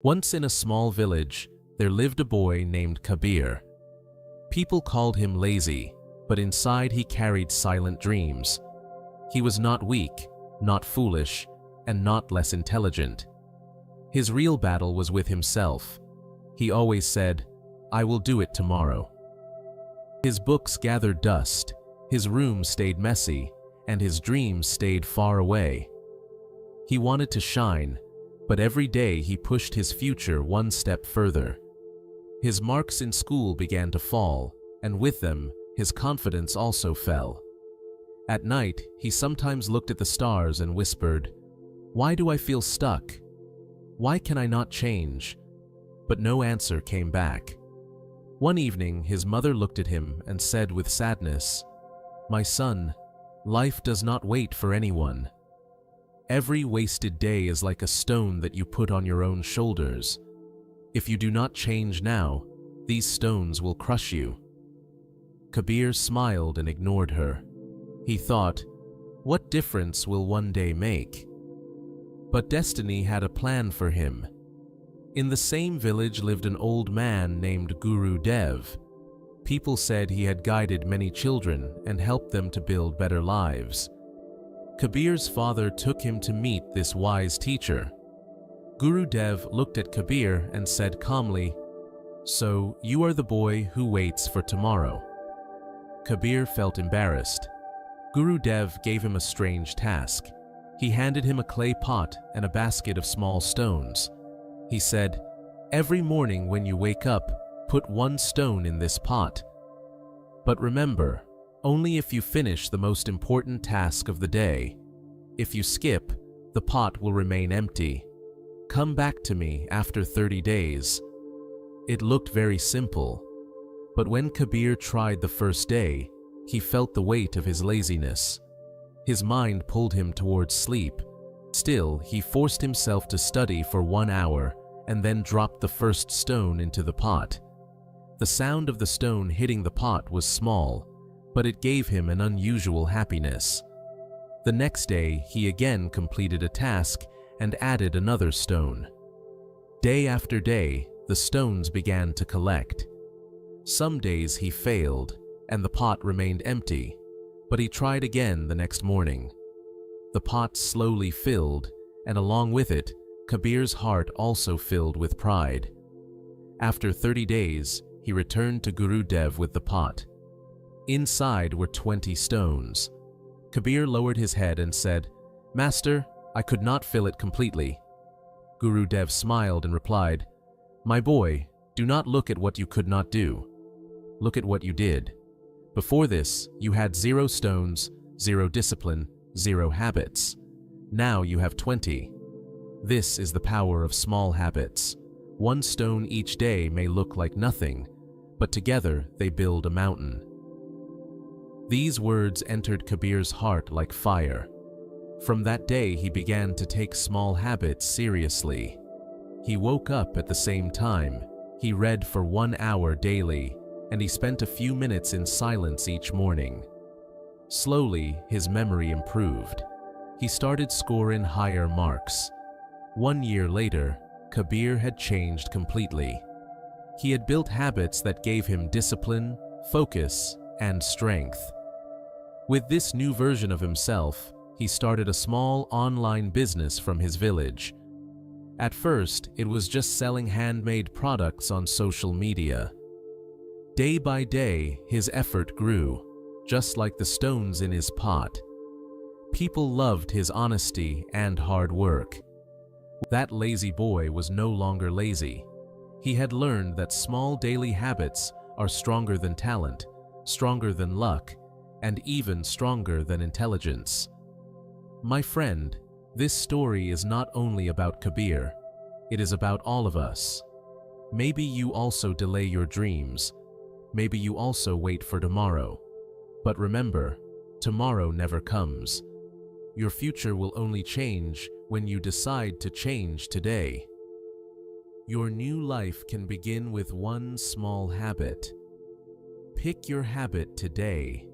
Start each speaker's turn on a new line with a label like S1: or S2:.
S1: Once in a small village, there lived a boy named Kabir. People called him lazy, but inside he carried silent dreams. He was not weak, not foolish, and not less intelligent. His real battle was with himself. He always said, "I will do it tomorrow." His books gathered dust, his room stayed messy, and his dreams stayed far away. He wanted to shine, but every day he pushed his future one step further. His marks in school began to fall, and with them, his confidence also fell. At night, he sometimes looked at the stars and whispered, "Why do I feel stuck? Why can I not change?" But no answer came back. One evening, his mother looked at him and said with sadness, "My son, life does not wait for anyone. Every wasted day is like a stone that you put on your own shoulders. If you do not change now, these stones will crush you." Kabir smiled and ignored her. He thought, what difference will one day make? But destiny had a plan for him. In the same village lived an old man named Guru Dev. People said he had guided many children and helped them to build better lives. Kabir's father took him to meet this wise teacher. Guru Dev looked at Kabir and said calmly, "So you are the boy who waits for tomorrow." Kabir felt embarrassed. Guru Dev gave him a strange task. He handed him a clay pot and a basket of small stones. He said, "Every morning when you wake up, put one stone in this pot. But remember, only if you finish the most important task of the day. If you skip, the pot will remain empty. Come back to me after 30 days. It looked very simple, but when Kabir tried the first day, he felt the weight of his laziness. His mind pulled him towards sleep. Still, he forced himself to study for 1 hour and then dropped the first stone into the pot. The sound of the stone hitting the pot was small, but it gave him an unusual happiness. The next day, he again completed a task and added another stone. Day after day, the stones began to collect. Some days he failed, and the pot remained empty, but he tried again the next morning. The pot slowly filled, and along with it, Kabir's heart also filled with pride. After 30 days, he returned to Guru Dev with the pot. Inside were 20 stones. Kabir lowered his head and said, "Master, I could not fill it completely." Guru Dev smiled and replied, "My boy, do not look at what you could not do. Look at what you did. Before this, you had 0 stones, 0 discipline, 0 habits. Now you have 20. This is the power of small habits. One stone each day may look like nothing, but together they build a mountain." These words entered Kabir's heart like fire. From that day, he began to take small habits seriously. He woke up at the same time, he read for 1 hour daily, and he spent a few minutes in silence each morning. Slowly, his memory improved. He started scoring higher marks. 1 year later, Kabir had changed completely. He had built habits that gave him discipline, focus, and strength. With this new version of himself, he started a small online business from his village. At first, it was just selling handmade products on social media. Day by day, his effort grew, just like the stones in his pot. People loved his honesty and hard work. That lazy boy was no longer lazy. He had learned that small daily habits are stronger than talent, stronger than luck, and even stronger than intelligence. My friend, this story is not only about Kabir, it is about all of us. Maybe you also delay your dreams. Maybe you also wait for tomorrow. But remember, tomorrow never comes. Your future will only change when you decide to change today. Your new life can begin with one small habit. Pick your habit today.